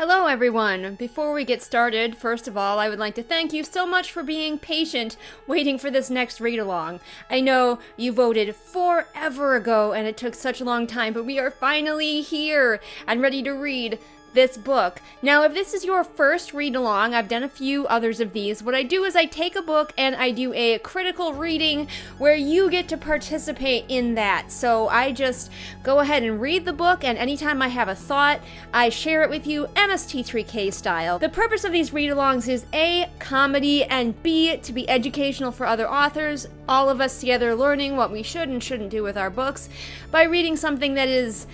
Hello everyone! Before we get started, first of all, I would like to thank you so much for being patient waiting for this next read-along. I know you voted forever ago and it took such a long time, but we are finally here and ready to read this book. Now, if this is your first read-along, I've done a few others of these. What I do is I take a book and I do a critical reading where you get to participate in that. So I just go ahead and read the book, and anytime I have a thought, I share it with you MST3K style. The purpose of these read-alongs is A, comedy, and B, to be educational for other authors, all of us together learning what we should and shouldn't do with our books by reading something that is,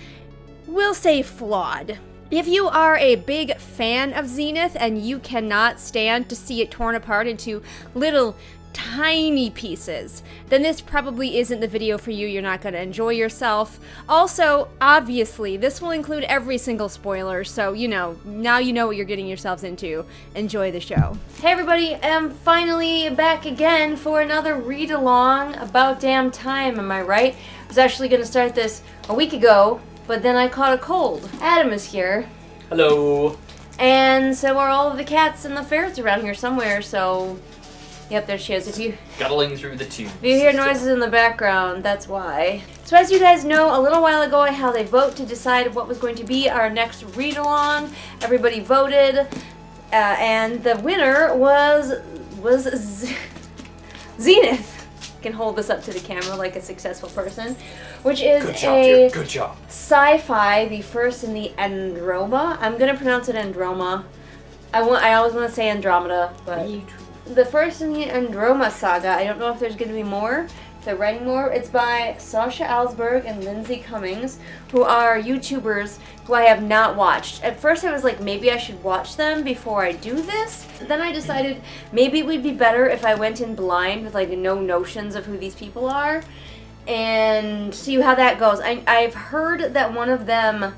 we'll say, flawed. If you are a big fan of Zenith and you cannot stand to see it torn apart into little tiny pieces, then this probably isn't the video for you. You're not going to enjoy yourself. Also, obviously, this will include every single spoiler, so now you know what you're getting yourselves into. Enjoy the show. Hey everybody, I'm finally back again for another read-along. About damn time, am I right? I was actually going to start this a week ago, but then I caught a cold. Adam is here. Hello. And so are all of the cats and the ferrets around here somewhere, so... Yep, there she is. If you Scuttling through the tubes. If you hear noises in the background, that's why. So as you guys know, a little while ago I held a vote to decide what was going to be our next read-along. Everybody voted, and the winner was Zenith. Can hold this up to the camera like a successful person, which is Good job. Sci-fi, the first in the Androma. I'm gonna pronounce it Androma. I always want to say Andromeda, but the first in the Androma saga. I don't know if there's gonna be more. If they're writing more. It's by Sasha Alsberg and Lindsay Cummings, who are YouTubers who I have not watched. At first I was like, maybe I should watch them before I do this. Then I decided maybe it would be better if I went in blind with like no notions of who these people are and see how that goes. I've heard that one of them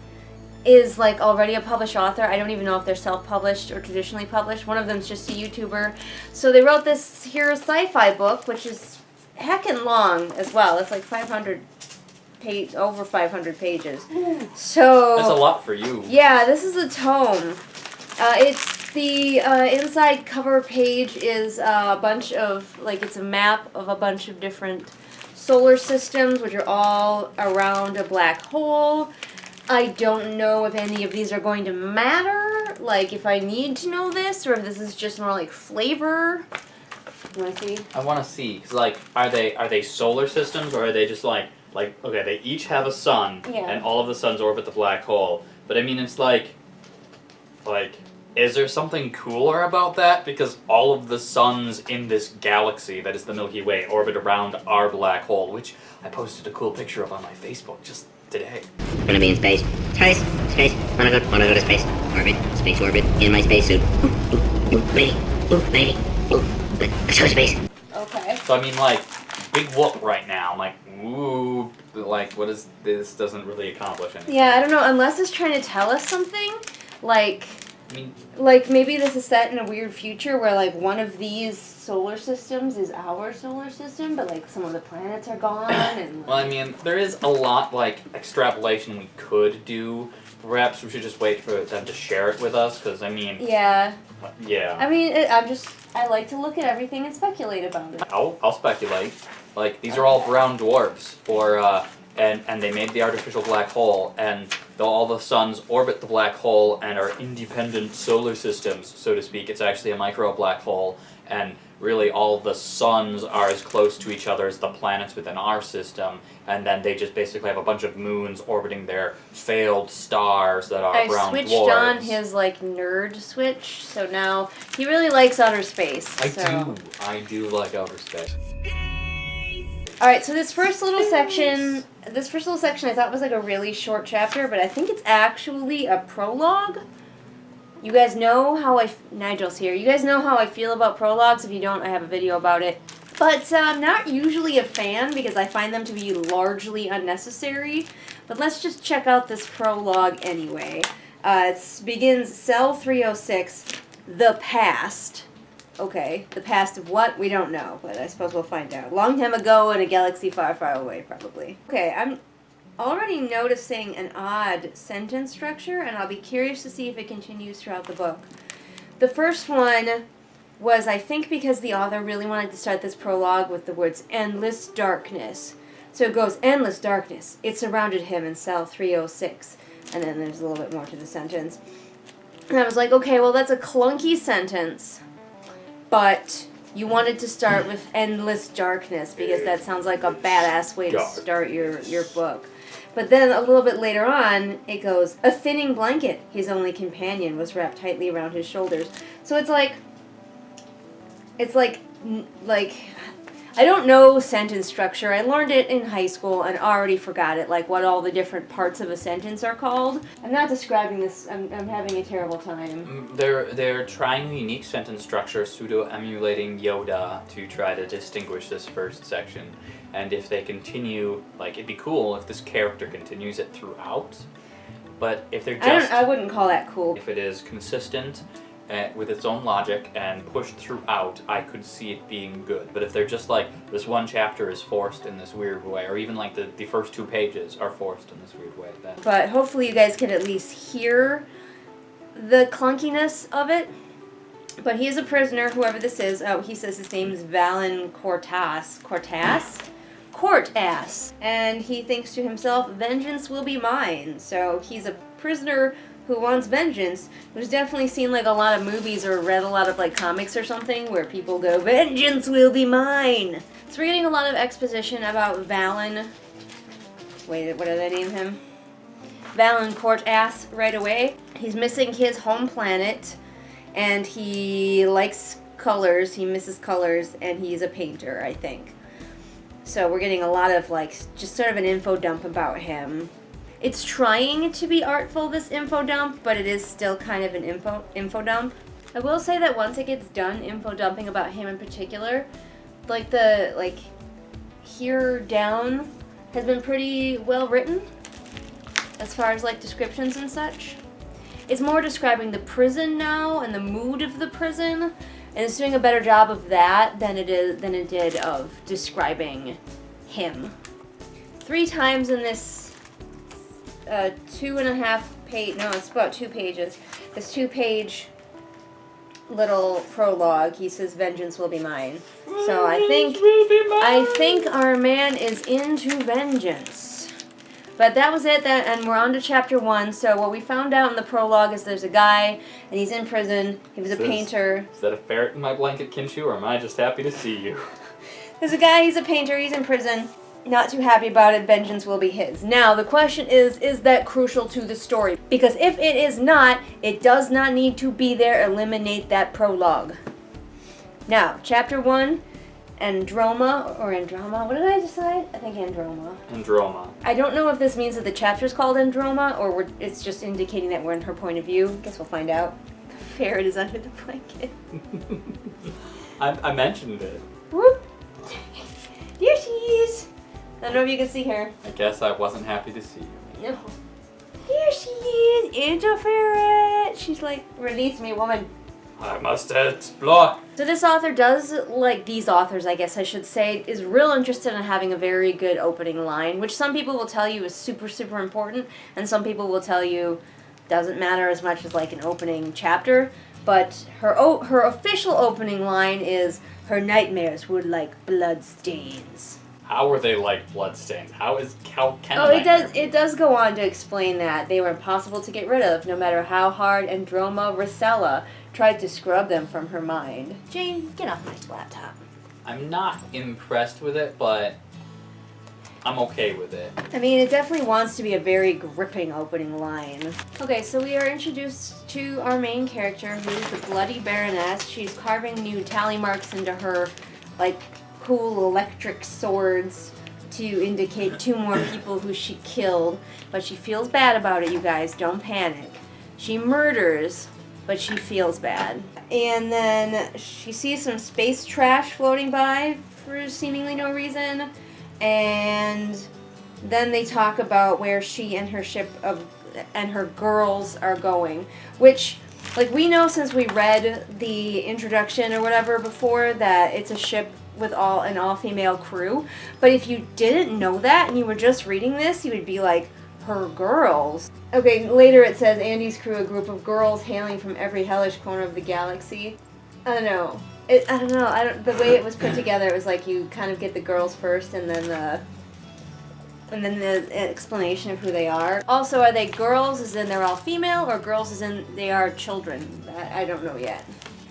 is like already a published author. I don't even know if they're self-published or traditionally published. One of them's just a YouTuber. So they wrote this here sci-fi book, which is heckin' long as well. It's like over 500 pages. So that's a lot for you. Yeah, this is a tome. It's the inside cover page is a bunch of, like, it's a map of a bunch of different solar systems, which are all around a black hole. I don't know if any of these are going to matter, like if I need to know this, or if this is just more like flavor. You want to see? I want to see, cause like, are they solar systems, or are they just like okay, they each have a sun, yeah, and all of the suns orbit the black hole. But I mean, it's like, is there something cooler about that? Because all of the suns in this galaxy that is the Milky Way orbit around our black hole, which I posted a cool picture of on my Facebook just today. Gonna be in space. Space. Wanna go to space. Space orbit. In my spacesuit. Lady. Let's go to space. Okay. So I mean, like, big whoop right now. I'm like, ooh, like, what is this? Doesn't really accomplish anything. Yeah, I don't know. Unless it's trying to tell us something, like, I mean, like maybe this is set in a weird future where like one of these solar systems is our solar system, but like some of the planets are gone. And well, I mean, there is a lot like extrapolation we could do. Perhaps we should just wait for them to share it with us, because I mean, yeah. I mean, I like to look at everything and speculate about it. I'll speculate. Like, these are all brown dwarfs, and they made the artificial black hole, and all the suns orbit the black hole and are independent solar systems, so to speak. It's actually a micro black hole, and really all the suns are as close to each other as the planets within our system, and then they just basically have a bunch of moons orbiting their failed stars that are brown dwarfs. I switched on his, like, nerd switch, so now he really likes outer space. I do like outer space. Alright, so this first little section I thought was like a really short chapter, but I think it's actually a prologue. You guys know how Nigel's here. You guys know how I feel about prologues. If you don't, I have a video about it. But I'm not usually a fan because I find them to be largely unnecessary. But let's just check out this prologue anyway. It begins Cell 306, The Past. Okay, the past of what? We don't know, but I suppose we'll find out. Long time ago in a galaxy far, far away, probably. Okay, already noticing an odd sentence structure, and I'll be curious to see if it continues throughout the book. The first one was, I think, because the author really wanted to start this prologue with the words endless darkness. So it goes, endless darkness. It surrounded him in cell 306. And then there's a little bit more to the sentence. And I was like, okay, well, that's a clunky sentence. But you wanted to start with endless darkness because that sounds like a badass way to start your book. But then a little bit later on, it goes, a thinning blanket, his only companion, was wrapped tightly around his shoulders. So it's like, I don't know sentence structure. I learned it in high school and already forgot it, like what all the different parts of a sentence are called. I'm not describing this, I'm having a terrible time. They're trying a unique sentence structure, pseudo-emulating Yoda to try to distinguish this first section. And if they continue, like, it'd be cool if this character continues it throughout. But if they're just... I wouldn't call that cool. If it is consistent with its own logic and pushed throughout, I could see it being good. But if they're just like, this one chapter is forced in this weird way, or even like the first 2 pages are forced in this weird way, then... But hopefully you guys can at least hear the clunkiness of it. But he is a prisoner, whoever this is. Oh, he says his name is Valen Cortas. Court-ass. And he thinks to himself, vengeance will be mine. So he's a prisoner who wants vengeance, who's definitely seen like a lot of movies or read a lot of like comics or something where people go, vengeance will be mine. So we're getting a lot of exposition about Valen. Wait, what did I name him? Valen Court-ass right away. He's missing his home planet, and he likes colors, he misses colors, and he's a painter, I think. So we're getting a lot of like, just sort of an info dump about him. It's trying to be artful, this info dump, but it is still kind of an info dump. I will say that once it gets done info dumping about him in particular, like the here down has been pretty well written as far as like descriptions and such. It's more describing the prison now and the mood of the prison, and it's doing a better job of that than it did of describing him. 3 times in this 2.5 page, no, it's about 2 pages. This 2-page little prologue, he says, vengeance will be mine. So I think our man is into vengeance. But that was it, and we're on to chapter 1. So what we found out in the prologue is there's a guy, and he's in prison. He was a painter. Is that a ferret in my blanket, Kinshu, or am I just happy to see you? There's a guy, he's a painter, he's in prison. Not too happy about it, vengeance will be his. Now, the question is that crucial to the story? Because if it is not, it does not need to be there. Eliminate that prologue. Now, chapter 1, Androma, or Androma, what did I decide? I think Androma. Androma. I don't know if this means that the chapter's called Androma, or it's just indicating that we're in her point of view. Guess we'll find out. The ferret is under the blanket. I mentioned it. Whoop! There she is! I don't know if you can see her. I guess I wasn't happy to see you. No. Here she is! It's a ferret! She's like, release me, woman. I must explore. So this author does, like these authors, I guess I should say, is real interested in having a very good opening line, which some people will tell you is super, super important, and some people will tell you doesn't matter as much as like an opening chapter. But her official opening line is, her nightmares were like bloodstains. How were they like bloodstains? How can it does go on to explain that they were impossible to get rid of, no matter how hard Androma Rosella tried to scrub them from her mind. Jane, get off my laptop. I'm not impressed with it, but I'm okay with it. I mean, it definitely wants to be a very gripping opening line. Okay, so we are introduced to our main character, who is the Bloody Baroness. She's carving new tally marks into her, like, cool electric swords to indicate 2 more people who she killed. But she feels bad about it, you guys. Don't panic. She murders, but she feels bad. And then she sees some space trash floating by for seemingly no reason. And then they talk about where she and her ship and her girls are going. Which, like, we know since we read the introduction or whatever before that it's a ship with an all-female crew. But if you didn't know that and you were just reading this, you would be like, her girls. Okay, later it says Andy's crew, a group of girls hailing from every hellish corner of the galaxy. I don't know. The way it was put together, it was like you kind of get the girls first and then the explanation of who they are. Also, are they girls as in they're all female, or girls as in they are children? That I don't know yet.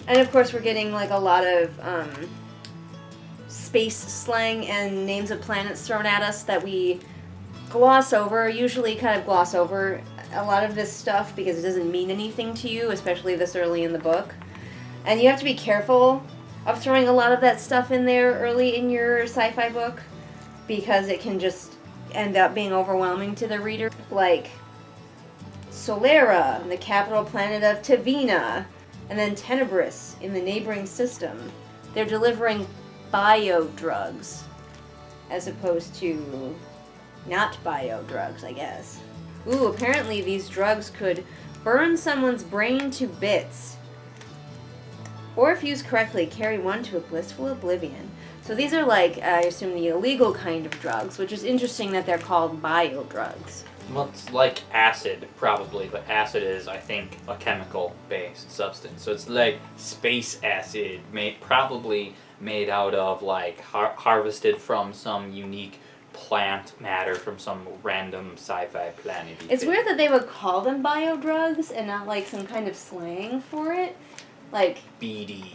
And of course we're getting like a lot of space slang and names of planets thrown at us that we usually kind of gloss over a lot of this stuff because it doesn't mean anything to you, especially this early in the book. And you have to be careful of throwing a lot of that stuff in there early in your sci-fi book because it can just end up being overwhelming to the reader. Like Solera, the capital planet of Tavina, and then Tenebris in the neighboring system. They're delivering bio drugs as opposed to not bio drugs, I guess. Ooh, apparently these drugs could burn someone's brain to bits. Or if used correctly, carry one to a blissful oblivion. So these are like, I assume, the illegal kind of drugs, which is interesting that they're called bio drugs. Well, it's like acid, probably, but acid is, I think, a chemical-based substance. So it's like space acid, probably made out of, like, harvested from some unique plant matter from some random sci-fi planet. It's weird that they would call them bio drugs and not, like, some kind of slang for it. Like... BDs.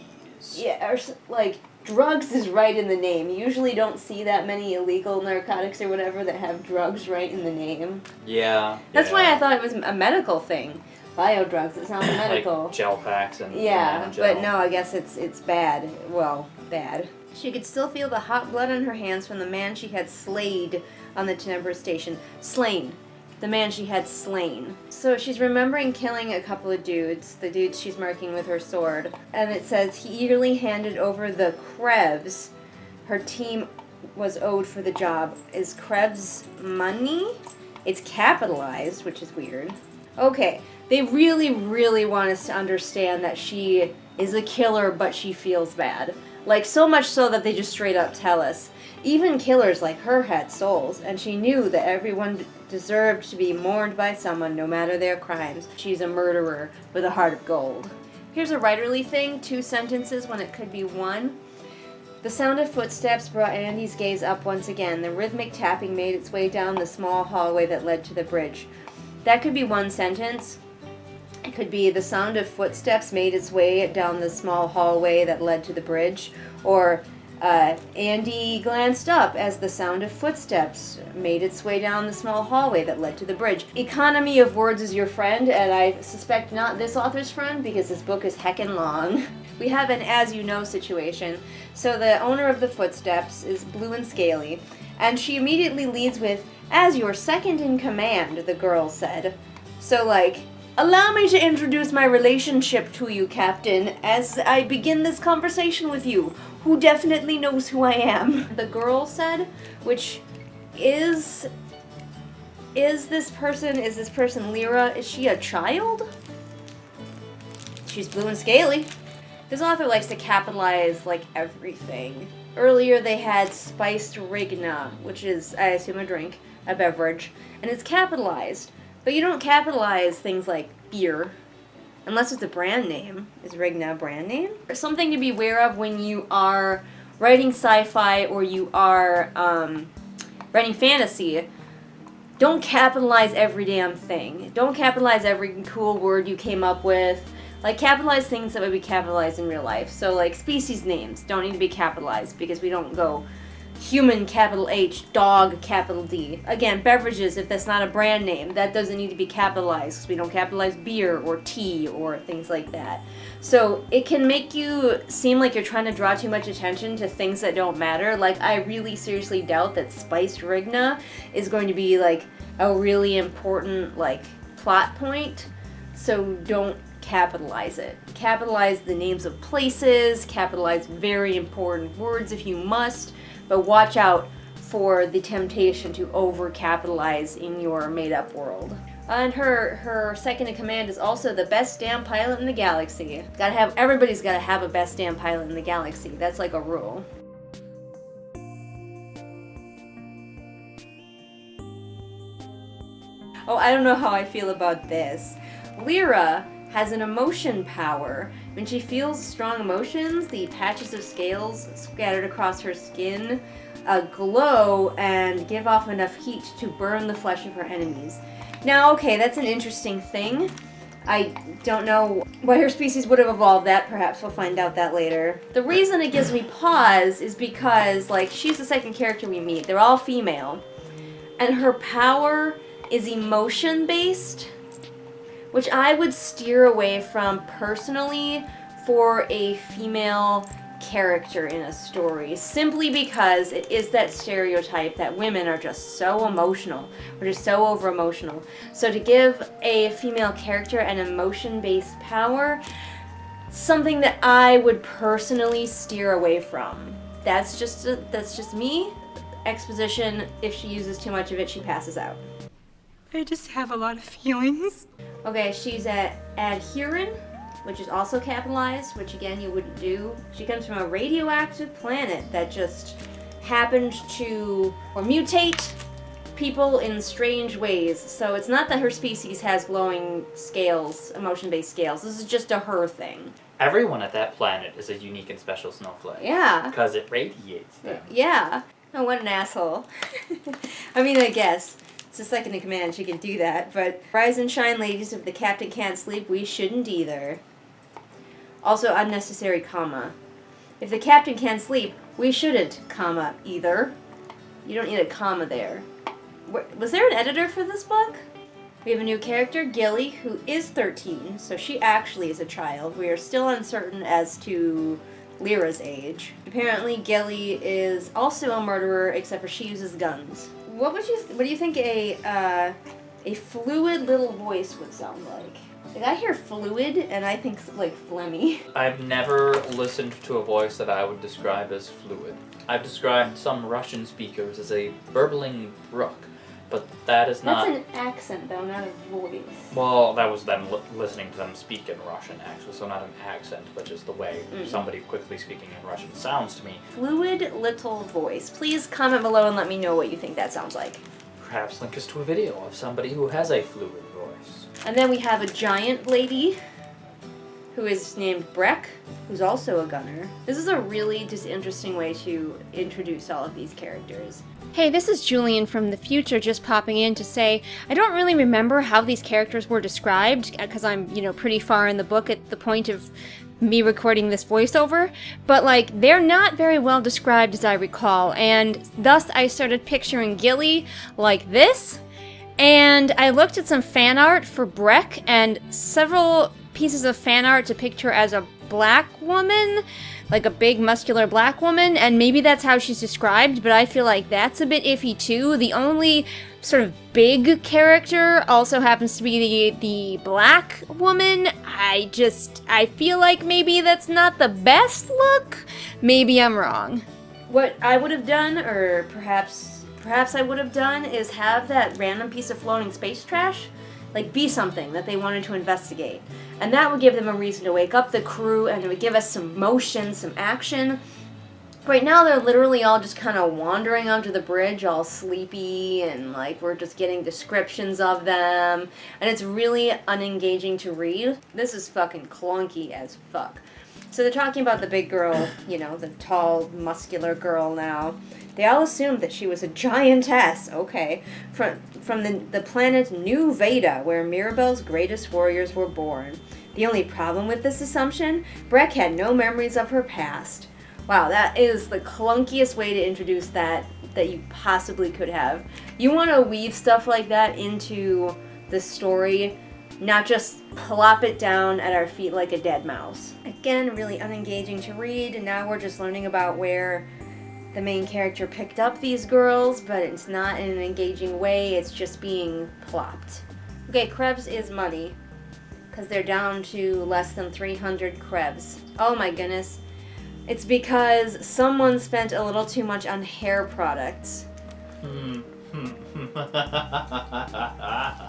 Yeah, or, like... Drugs is right in the name. You usually don't see that many illegal narcotics or whatever that have drugs right in the name. Yeah. That's why I thought it was a medical thing. Bio drugs, it sounds medical. Like gel packs and yeah, gel. but no, I guess it's bad. Well, bad. She could still feel the hot blood on her hands from the man she had slayed on the Tenebris station. Slain. The man she had slain. So she's remembering killing a couple of dudes, the dudes she's marking with her sword. And it says he eagerly handed over the Krebs her team was owed for the job. Is Krebs money? It's capitalized, which is weird. Okay, they really, really want us to understand that she is a killer, but she feels bad. Like, so much so that they just straight up tell us. Even killers like her had souls, and she knew that everyone deserved to be mourned by someone, no matter their crimes. She's a murderer with a heart of gold. Here's a writerly thing, 2 sentences when it could be 1. The sound of footsteps brought Andy's gaze up once again. The rhythmic tapping made its way down the small hallway that led to the bridge. That could be 1 sentence. It could be the sound of footsteps made its way down the small hallway that led to the bridge. Or Andy glanced up as the sound of footsteps made its way down the small hallway that led to the bridge. Economy of words is your friend, and I suspect not this author's friend because this book is heckin' long. We have an as you know situation. So the owner of the footsteps is blue and scaly, and she immediately leads with, "As your second in command," the girl said. So like, "Allow me to introduce my relationship to you, Captain, as I begin this conversation with you, who definitely knows who I am," the girl said, which is this person Lyra? Is she a child? She's blue and scaly. This author likes to capitalize, like, everything. Earlier they had spiced Rigna, which is, I assume, a drink, a beverage, and it's capitalized. But you don't capitalize things like beer, unless it's a brand name. Is Rigna a brand name? Or something to be aware of when you are writing sci-fi or you are writing fantasy. Don't capitalize every damn thing. Don't capitalize every cool word you came up with. Like, capitalize things that would be capitalized in real life. So, like, species names don't need to be capitalized because we don't go human, capital H, dog, capital D. Again, beverages, if that's not a brand name, that doesn't need to be capitalized because we don't capitalize beer or tea or things like that. So it can make you seem like you're trying to draw too much attention to things that don't matter. Like, I really seriously doubt that spiced Rigna is going to be, like, a really important, like, plot point. So don't capitalize it. Capitalize the names of places, capitalize very important words if you must, but watch out for the temptation to over-capitalize in your made-up world. And her second in command is also the best damn pilot in the galaxy. Everybody's gotta have a best damn pilot in the galaxy. That's like a rule. Oh, I don't know how I feel about this. Lyra has an emotion power. When she feels strong emotions, the patches of scales scattered across her skin glow and give off enough heat to burn the flesh of her enemies. Now, okay, that's an interesting thing. I don't know why her species would have evolved that. Perhaps we'll find out that later. The reason it gives me pause is because, like, she's the second character we meet. They're all female. And her power is emotion-based, which I would steer away from personally for a female character in a story, simply because it is that stereotype that women are just so emotional, or just so over emotional. So to give a female character an emotion-based power, something that I would personally steer away from. That's just me. Exposition, if she uses too much of it, she passes out. I just have a lot of feelings. Okay, she's at adherent, which is also capitalized, which again you wouldn't do. She comes from a radioactive planet that just happened to mutate people in strange ways. So it's not that her species has glowing scales, emotion-based scales. This is just a her thing. Everyone at that planet is a unique and special snowflake. Yeah. Because it radiates them. Yeah. Oh, what an asshole. I mean, I guess. It's a second in command, she can do that, but rise and shine, ladies, if the captain can't sleep, we shouldn't either. Also, unnecessary comma. If the captain can't sleep, we shouldn't, comma, either. You don't need a comma there. Was there an editor for this book? We have a new character, Gilly, who is 13, so she actually is a child. We are still uncertain as to Lyra's age. Apparently, Gilly is also a murderer, except for she uses guns. What do you think a fluid little voice would sound like? Like, I hear fluid, and I think, like, phlegmy. I've never listened to a voice that I would describe as fluid. I've described some Russian speakers as a burbling brook, but that is not... That's an accent, though, not a voice. Well, that was them listening to them speak in Russian, actually, so not an accent, but just the way somebody quickly speaking in Russian sounds to me. Fluid little voice. Please comment below and let me know what you think that sounds like. Perhaps link us to a video of somebody who has a fluid voice. And then we have a giant lady who is named Breck, who's also a gunner. This is a really just interesting way to introduce all of these characters. Hey, this is Julian from the future just popping in to say I don't really remember how these characters were described because I'm, pretty far in the book at the point of me recording this voiceover, but like they're not very well described as I recall, and thus I started picturing Gilly like this, and I looked at some fan art for Breck and several pieces of fan art depict her as a black woman, like a big muscular black woman, and maybe that's how she's described, but I feel like that's a bit iffy too. The only sort of big character also happens to be the black woman. I feel like maybe that's not the best look. Maybe I'm wrong. What I would have done, or perhaps I would have done, is have that random piece of floating space trash like be something that they wanted to investigate. And that would give them a reason to wake up the crew, and it would give us some motion, some action. Right now they're literally all just kind of wandering onto the bridge, all sleepy, and like we're just getting descriptions of them, and it's really unengaging to read. This is fucking clunky as fuck. So they're talking about the big girl, the tall, muscular girl now. They all assumed that she was a giantess, okay, from the planet New Veda, where Mirabelle's greatest warriors were born. The only problem with this assumption, Breck had no memories of her past. Wow, that is the clunkiest way to introduce that you possibly could have. You want to weave stuff like that into the story, not just plop it down at our feet like a dead mouse. Again, really unengaging to read, and now we're just learning about where the main character picked up these girls, but it's not in an engaging way, it's just being plopped. Okay, Krebs is money, because they're down to less than 300 Krebs. Oh my goodness. It's because someone spent a little too much on hair products.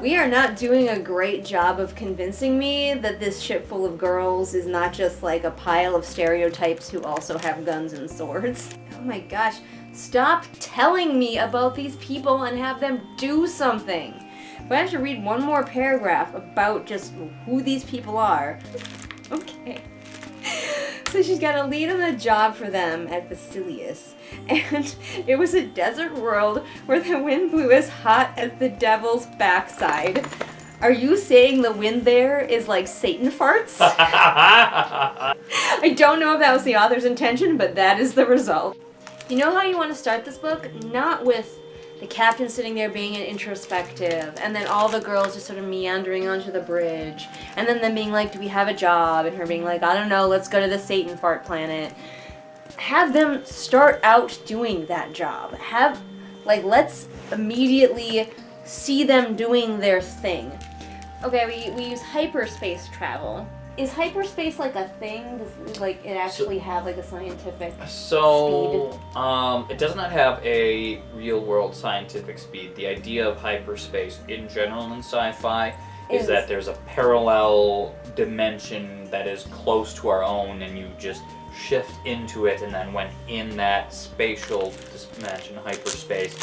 We are not doing a great job of convincing me that this ship full of girls is not just like a pile of stereotypes who also have guns and swords. Oh my gosh, stop telling me about these people and have them do something. But I have to read one more paragraph about just who these people are. Okay. So she's got a lead on a job for them at Basilius. And it was a desert world where the wind blew as hot as the devil's backside. Are you saying the wind there is like Satan farts? I don't know if that was the author's intention, but that is the result. You know how you want to start this book? Not with the captain sitting there being introspective, and then all the girls just sort of meandering onto the bridge, and then them being like, do we have a job? And her being like, I don't know, let's go to the Satan fart planet. Have them start out doing that job. Let's immediately see them doing their thing. Okay, we use hyperspace travel. Is hyperspace like a thing? Does it actually have like a scientific speed? It does not have a real world scientific speed. The idea of hyperspace in general in sci-fi is that there's a parallel dimension that is close to our own, and you just shift into it, and then when in that spatial dimension, hyperspace,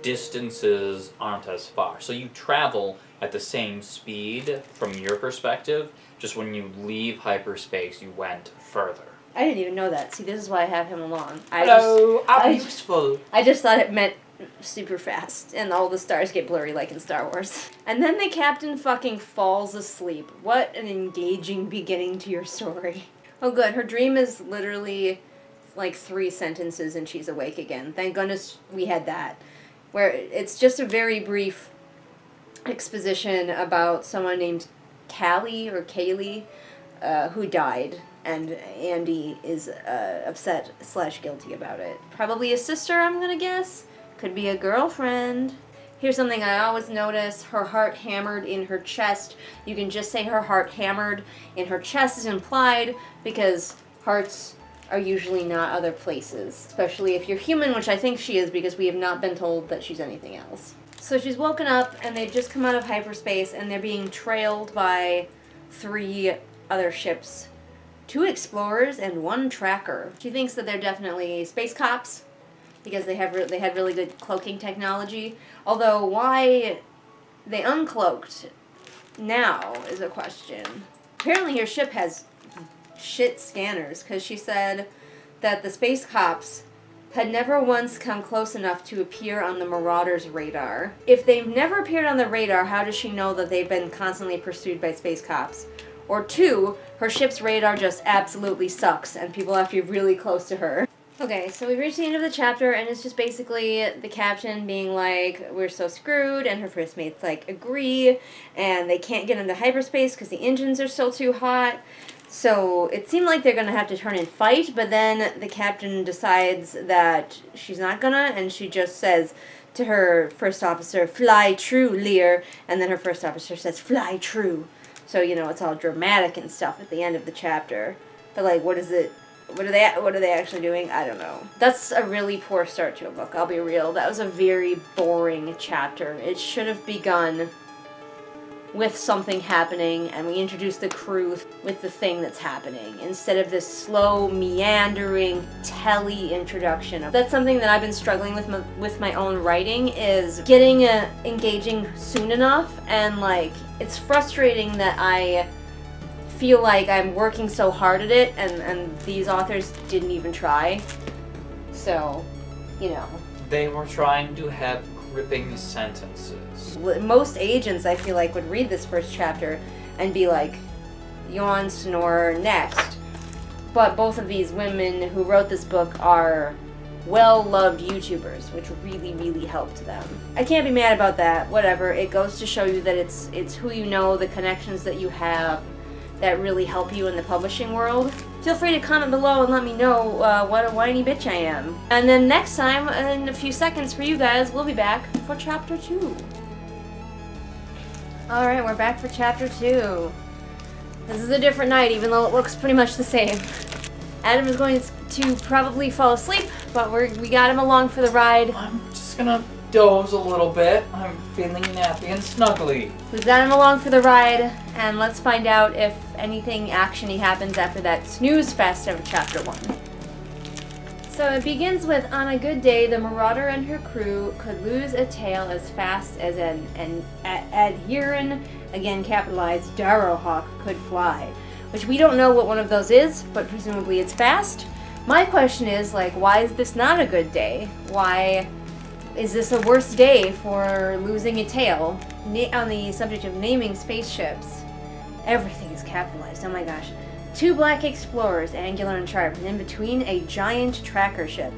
distances aren't as far. So you travel at the same speed from your perspective, just when you leave hyperspace, you went further. I didn't even know that. See, this is why I have him along. I'm useful. I just thought it meant super fast, and all the stars get blurry like in Star Wars. And then the captain fucking falls asleep. What an engaging beginning to your story. Oh good, her dream is literally like 3 sentences and she's awake again. Thank goodness we had that. Where it's just a very brief exposition about someone named Callie or Kaylee who died, and Andy is upset / guilty about it. Probably a sister, I'm gonna guess. Could be a girlfriend. Here's something I always notice: her heart hammered in her chest. You can just say her heart hammered in her chest is implied because hearts are usually not other places, especially if you're human, which I think she is because we have not been told that she's anything else. So she's woken up and they've just come out of hyperspace and they're being trailed by 3 other ships, 2 explorers and 1 tracker. She thinks that they're definitely space cops because they had really good cloaking technology. Although why they uncloaked now is a question. Apparently her ship has shit scanners, because she said that the space cops had never once come close enough to appear on the Marauders' radar. If they've never appeared on the radar, how does she know that they've been constantly pursued by space cops? Or 2, her ship's radar just absolutely sucks and people have to be really close to her. Okay, so we've reached the end of the chapter, and it's just basically the captain being like, we're so screwed, and her first mates like agree, and they can't get into hyperspace because the engines are still too hot. So it seemed like they're going to have to turn and fight, but then the captain decides that she's not gonna, and she just says to her first officer, fly true, Lear, and then her first officer says, fly true. So, you know, it's all dramatic and stuff at the end of the chapter. But, like, what are they actually doing? I don't know. That's a really poor start to a book, I'll be real. That was a very boring chapter. It should have begun with something happening, and we introduce the crew with the thing that's happening, instead of this slow, meandering, telly introduction. That's something that I've been struggling with my own writing, is getting engaging soon enough, and like, it's frustrating that I feel like I'm working so hard at it, and these authors didn't even try. So, you know. They were trying to have gripping sentences. Most agents, I feel like, would read this first chapter and be like, yawn, snore, next. But both of these women who wrote this book are well-loved YouTubers, which really, really helped them. I can't be mad about that. Whatever. It goes to show you that it's who you know, the connections that you have, that really help you in the publishing world. Feel free to comment below and let me know what a whiny bitch I am. And then next time, in a few seconds for you guys, we'll be back for chapter 2. Alright, we're back for chapter 2. This is a different night, even though it looks pretty much the same. Adam is going to probably fall asleep, but we got him along for the ride. I'm just gonna doze a little bit. I'm feeling nappy and snuggly. We've got him along for the ride, and let's find out if anything actiony happens after that snooze fest of chapter 1. So it begins with, on a good day, the Marauder and her crew could lose a tail as fast as an adherent, again capitalized, Darrowhawk could fly. Which we don't know what one of those is, but presumably it's fast. My question is, like, why is this not a good day? Why is this a worse day for losing a tail? On the subject of naming spaceships, everything is capitalized, oh my gosh. 2 black explorers, angular and sharp, and in between a giant tracker ship.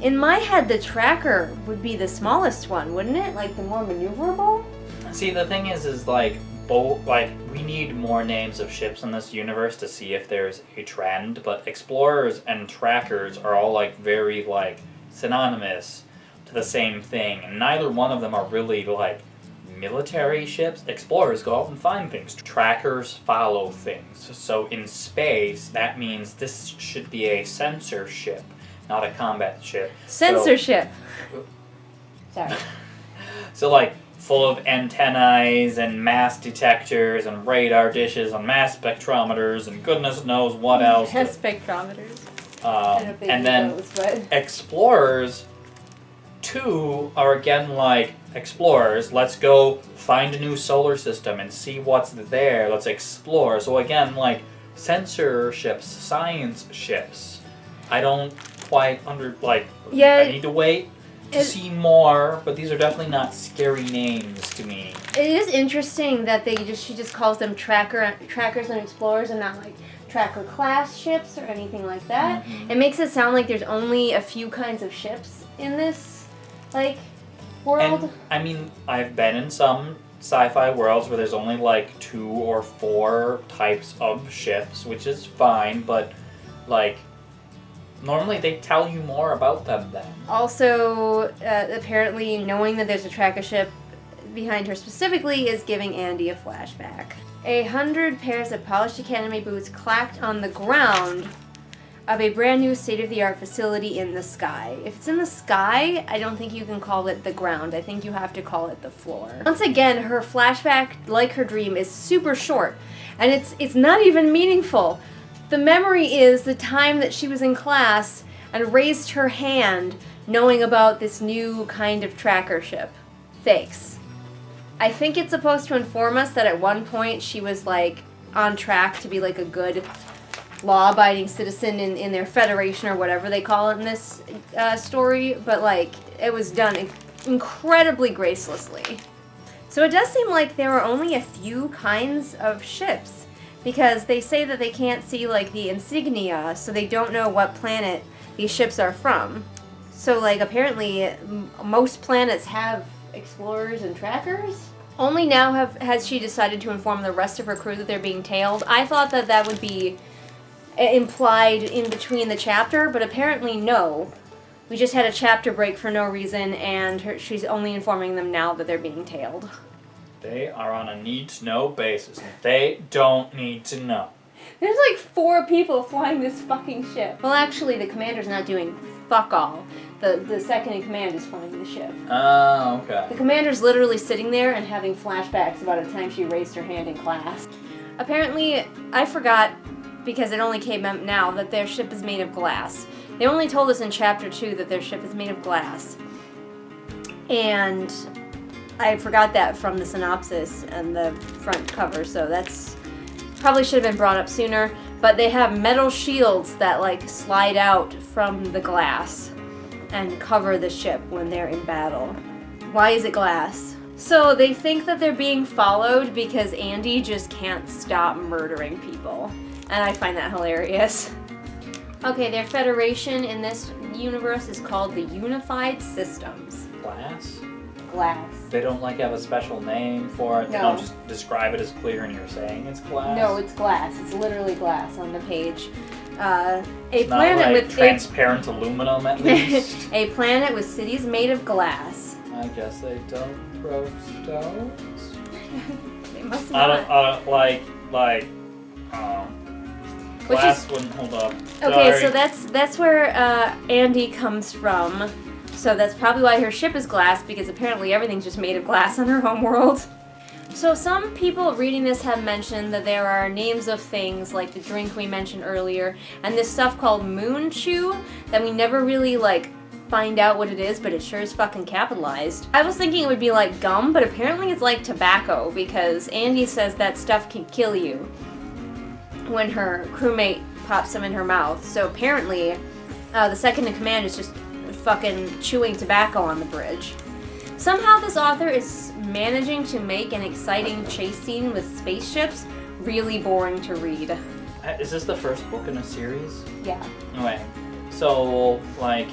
In my head, the tracker would be the smallest one, wouldn't it? Like the more maneuverable? See, the thing is like, we need more names of ships in this universe to see if there's a trend, but explorers and trackers are all, like, very, like, synonymous to the same thing, and neither one of them are really, like, military ships. Explorers go out and find things. Trackers follow things. So in space, that means this should be a sensor ship, not a combat ship. Censorship. Sorry. So, like, full of antennae and mass detectors and radar dishes and mass spectrometers and goodness knows what else. Mass spectrometers. I don't think and then those, but... explorers, too, are again like explorers. Let's go find a new solar system and see what's there. Let's explore. So again, like sensor ships, science ships. I don't quite Yeah, I need to wait to see more, but these are definitely not scary names to me. It is interesting that she just calls them trackers and explorers and not like tracker class ships or anything like that. Mm-hmm. It makes it sound like there's only a few kinds of ships in this world. And, I mean, I've been in some sci-fi worlds where there's only like 2 or 4 types of ships, which is fine, but like normally they tell you more about them then. Also, apparently knowing that there's a tracker ship behind her specifically is giving Andy a flashback. 100 pairs of polished academy boots clacked on the ground of a brand new state-of-the-art facility in the sky. If it's in the sky, I don't think you can call it the ground. I think you have to call it the floor. Once again, her flashback, like her dream, is super short, and it's not even meaningful. The memory is the time that she was in class and raised her hand knowing about this new kind of tracker ship. Thanks. I think it's supposed to inform us that at one point she was like on track to be like a good law-abiding citizen in their federation or whatever they call it in this story, but like it was done incredibly gracelessly. So it does seem like there are only a few kinds of ships, because they say that they can't see like the insignia, so they don't know what planet these ships are from. So like apparently most planets have explorers and trackers. Only now has she decided to inform the rest of her crew that they're being tailed. I thought that would be implied in between the chapter, but apparently no. We just had a chapter break for no reason, and she's only informing them now that they're being tailed. They are on a need-to-know basis, and they don't need to know. There's like 4 people flying this fucking ship. Well, actually, the commander's not doing fuck all. The second in command is flying the ship. Oh, okay. The commander's literally sitting there and having flashbacks about a time she raised her hand in class. Apparently, I forgot, because it only came out now, that their ship is made of glass. They only told us in chapter 2 that their ship is made of glass. And I forgot that from the synopsis and the front cover, so that's probably should have been brought up sooner. But they have metal shields that like slide out from the glass and cover the ship when they're in battle. Why is it glass? So they think that they're being followed because Andy just can't stop murdering people. And I find that hilarious. Okay, their federation in this universe is called the Unified Systems. Glass? Glass. They don't like have a special name for it? They No. don't just describe it as clear and you're saying it's glass? No, it's glass. It's literally glass on the page. It's not like transparent aluminum at least. A planet with cities made of glass. I guess they don't throw stones? They must I not. Which glass is- wouldn't hold up. Okay, Sorry. so that's where Andy comes from. So that's probably why her ship is glass, because apparently everything's just made of glass on her homeworld. So some people reading this have mentioned that there are names of things like the drink we mentioned earlier, and this stuff called Moon Chew that we never really like find out what it is, but it sure is fucking capitalized. I was thinking it would be like gum, but apparently it's like tobacco because Andy says that stuff can kill you when her crewmate pops some in her mouth. So apparently the second in command is just fucking chewing tobacco on the bridge. Somehow this author is managing to make an exciting chase scene with spaceships really boring to read. Is this the first book in a series? Yeah. Okay. So, like,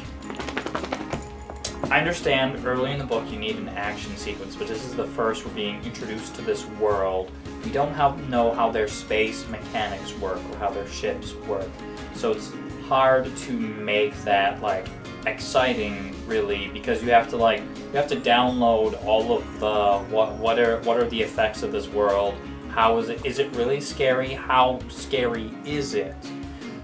I understand early in the book you need an action sequence, but this is the first we're being introduced to this world. We don't know how their space mechanics work or how their ships work. So it's hard to make that, like, exciting, really, because you have to download all of the what are the effects of this world. How is it really scary? How scary is it?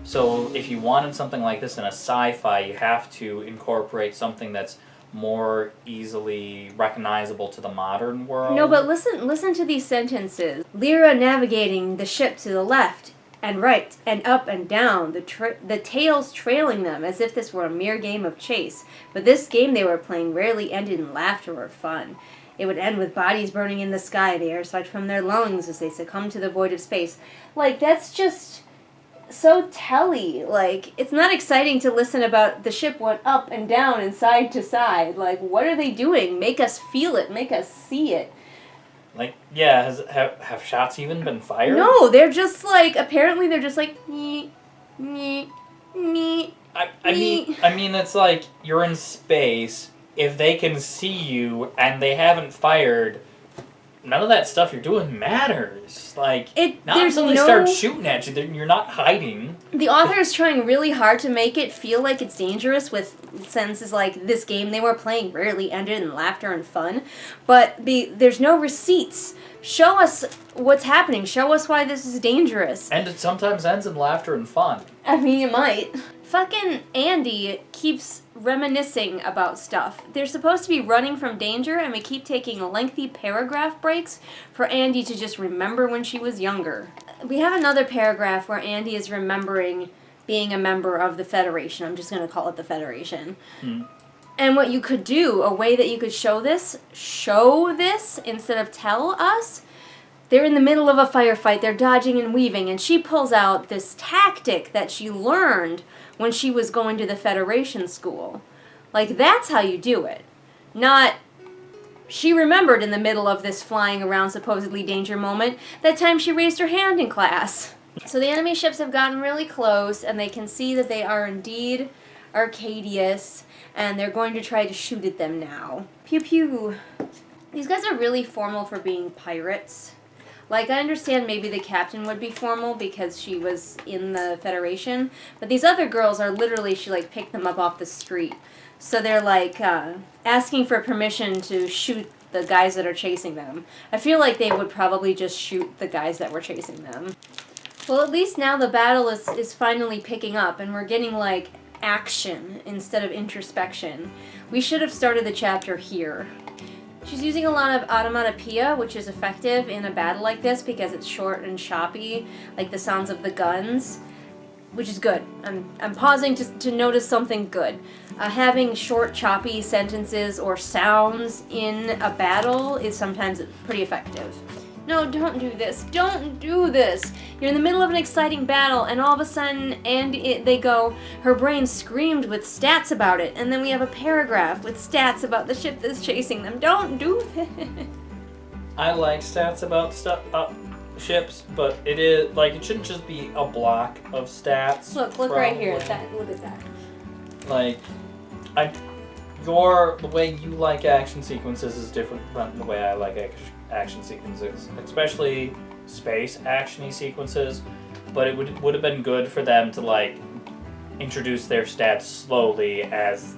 So if you wanted something like this in a sci-fi, you have to incorporate something that's more easily recognizable to the modern world. No, but listen to these sentences. Lyra navigating the ship to the left and right and up and down, the tails trailing them as if this were a mere game of chase. But this game they were playing rarely ended in laughter or fun. It would end with bodies burning in the sky, the air sucked from their lungs as they succumbed to the void of space. Like, that's just so telly. Like, it's not exciting to listen about the ship went up and down and side to side. Like, what are they doing? Make us feel it. Make us see it. Like, yeah, have shots even been fired? No, they're just like, apparently they're just like, nee, nee, nee. I mean, it's like, you're in space. If they can see you and they haven't fired, none of that stuff you're doing matters. Like, not until they start shooting at you, you're not hiding. The author is trying really hard to make it feel like it's dangerous with sentences like, this game they were playing rarely ended in laughter and fun. But there's no receipts. Show us what's happening. Show us why this is dangerous. And it sometimes ends in laughter and fun. I mean, it might. Fucking Andy keeps reminiscing about stuff. They're supposed to be running from danger, and we keep taking lengthy paragraph breaks for Andy to just remember when she was younger. We have another paragraph where Andy is remembering being a member of the Federation. I'm just going to call it the Federation. And what you could do, a way that you could show this instead of tell us, they're in the middle of a firefight, they're dodging and weaving, and she pulls out this tactic that she learned when she was going to the Federation school. Like, that's how you do it. Not, she remembered in the middle of this flying around supposedly danger moment, that time she raised her hand in class. So the enemy ships have gotten really close, and they can see that they are indeed Arcadius, and they're going to try to shoot at them now. Pew pew. These guys are really formal for being pirates. Like, I understand maybe the captain would be formal because she was in the Federation, but these other girls are literally, she, like, picked them up off the street. So they're, like, asking for permission to shoot the guys that are chasing them. I feel like they would probably just shoot the guys that were chasing them. Well, at least now the battle is finally picking up, and we're getting, like, action instead of introspection. We should have started the chapter here. She's using a lot of onomatopoeia, which is effective in a battle like this because it's short and choppy, like the sounds of the guns, which is good. I'm pausing to notice something good. Having short, choppy sentences or sounds in a battle is sometimes pretty effective. No, don't do this. Don't do this. You're in the middle of an exciting battle, and all of a sudden, they go, her brain screamed with stats about it, and then we have a paragraph with stats about the ship that's chasing them. Don't do this. I like stats about ships, but it is, like, it shouldn't just be a block of stats. Look right here. Look at that. Like, the way you like action sequences is different than the way I like action sequences, especially space action-y sequences, but it would have been good for them to, like, introduce their stats slowly as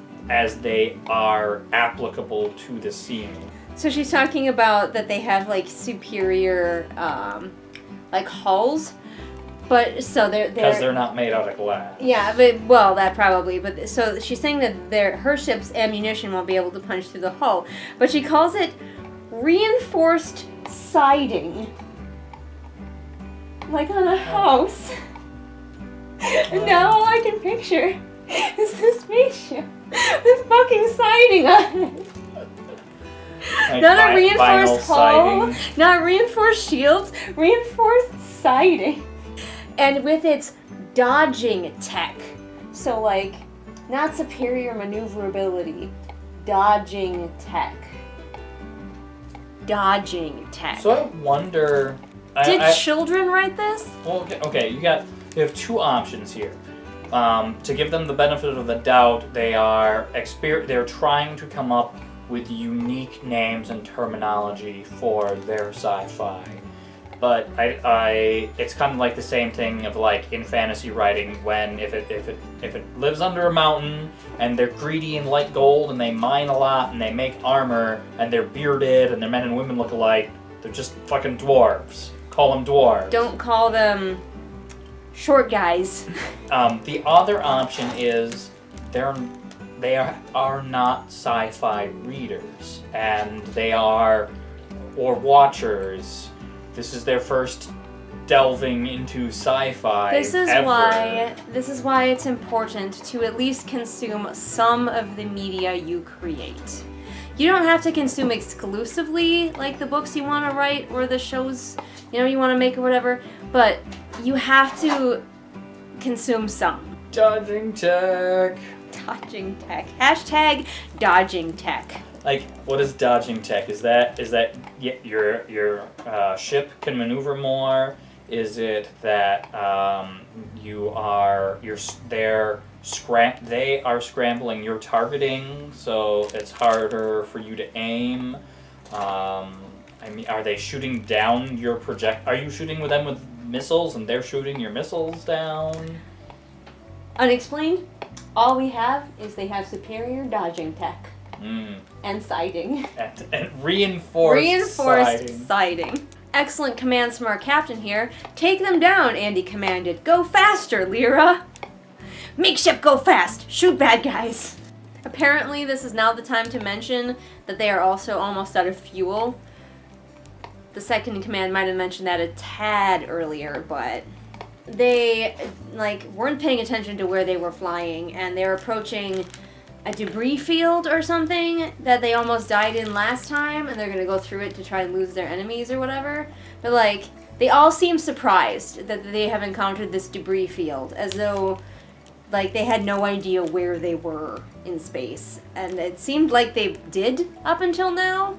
they are applicable to the scene. So she's talking about that they have, like, superior like hulls, but so they're because they're not made out of glass. Yeah, but well, that probably. But so she's saying that her ship's ammunition won't be able to punch through the hull, but she calls it reinforced siding. Like on a house. And now all I can picture is this spaceship with fucking siding on it. Like Not a vinyl reinforced hull, siding. not reinforced shields, reinforced siding. And with its dodging tech. So like, not superior maneuverability, dodging tech. Dodging tech. So I wonder. Did children write this? Well, okay. You have two options here. To give them the benefit of the doubt, they're trying to come up with unique names and terminology for their sci-fi. But it's kind of like the same thing of like in fantasy writing when if it lives under a mountain and they're greedy and like gold and they mine a lot and they make armor and they're bearded and their men and women look alike, they're just fucking dwarves. Call them dwarves. Don't call them short guys. The other option is they are not sci-fi readers and they are or watchers. This is their first delving into sci-fi. This is ever. why it's important to at least consume some of the media you create. You don't have to consume exclusively like the books you want to write or the shows you want to make or whatever, but you have to consume some. Dodging tech. Dodging tech. Hashtag dodging tech. Like, what is dodging tech? Is that your ship can maneuver more? Is it that they are scrambling, you're targeting, so it's harder for you to aim? Are they shooting down your project? Are you shooting with them with missiles and they're shooting your missiles down? Unexplained. All we have is they have superior dodging tech. And siding. And reinforced siding. Excellent commands from our captain here. Take them down, Andy commanded. Go faster, Lyra. Make ship go fast. Shoot bad guys. Apparently, this is now the time to mention that they are also almost out of fuel. The second in command might have mentioned that a tad earlier, but they weren't paying attention to where they were flying, and they're approaching a debris field or something that they almost died in last time, and they're gonna go through it to try and lose their enemies or whatever. But they all seem surprised that they have encountered this debris field, as though they had no idea where they were in space. And it seemed like they did up until now.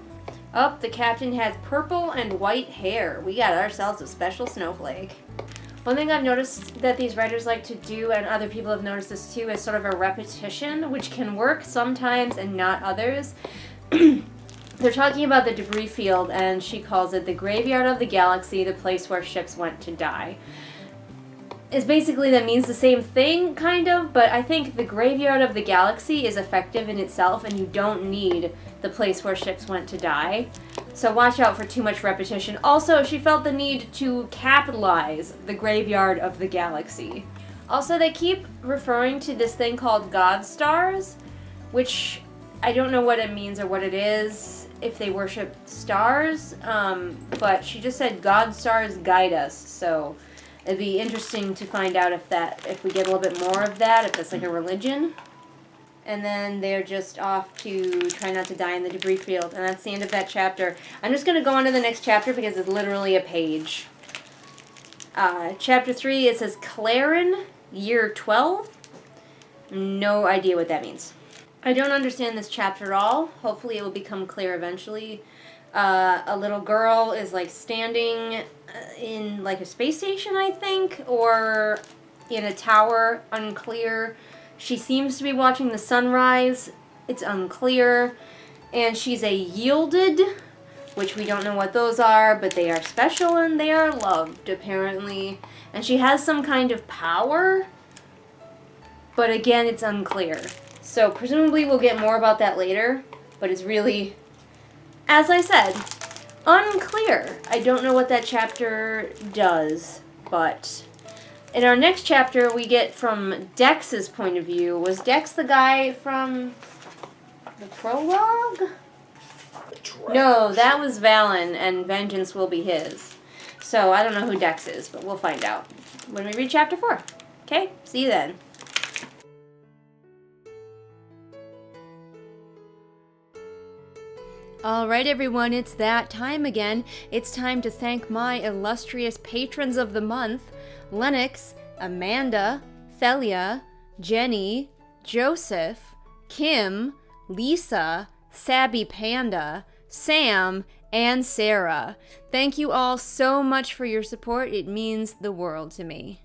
The captain has purple and white hair. We got ourselves a special snowflake. One thing I've noticed that these writers like to do, and other people have noticed this too, is sort of a repetition, which can work sometimes and not others. They're talking about the debris field, and she calls it the graveyard of the galaxy, the place where ships went to die. That means the same thing, kind of, but I think the graveyard of the galaxy is effective in itself, and you don't need the place where ships went to die. So watch out for too much repetition. Also, she felt the need to capitalize the graveyard of the galaxy. Also, they keep referring to this thing called God Stars, which I don't know what it means or what it is, if they worship stars, but she just said God Stars guide us, so it'd be interesting to find out if we get a little bit more of that, if that's like a religion. And then they're just off to try not to die in the debris field. And that's the end of that chapter. I'm just going to go on to the next chapter because it's literally a page. Chapter 3, it says Clarin, year 12. No idea what that means. I don't understand this chapter at all. Hopefully it will become clear eventually. A little girl is standing in a space station, I think, or in a tower, unclear. She seems to be watching the sunrise. It's unclear. And she's a yielded, which we don't know what those are, but they are special and they are loved, apparently. And she has some kind of power, but again, it's unclear. So presumably we'll get more about that later, but it's really, as I said, unclear. I don't know what that chapter does, but in our next chapter, we get from Dex's point of view. Was Dex the guy from the prologue? trash. No, that was Valen, and vengeance will be his. So I don't know who Dex is, but we'll find out when we read chapter 4. Okay? See you then. Alright everyone, it's that time again. It's time to thank my illustrious patrons of the month, Lennox, Amanda, Thelia, Jenny, Joseph, Kim, Lisa, Sabby Panda, Sam, and Sarah. Thank you all so much for your support. It means the world to me.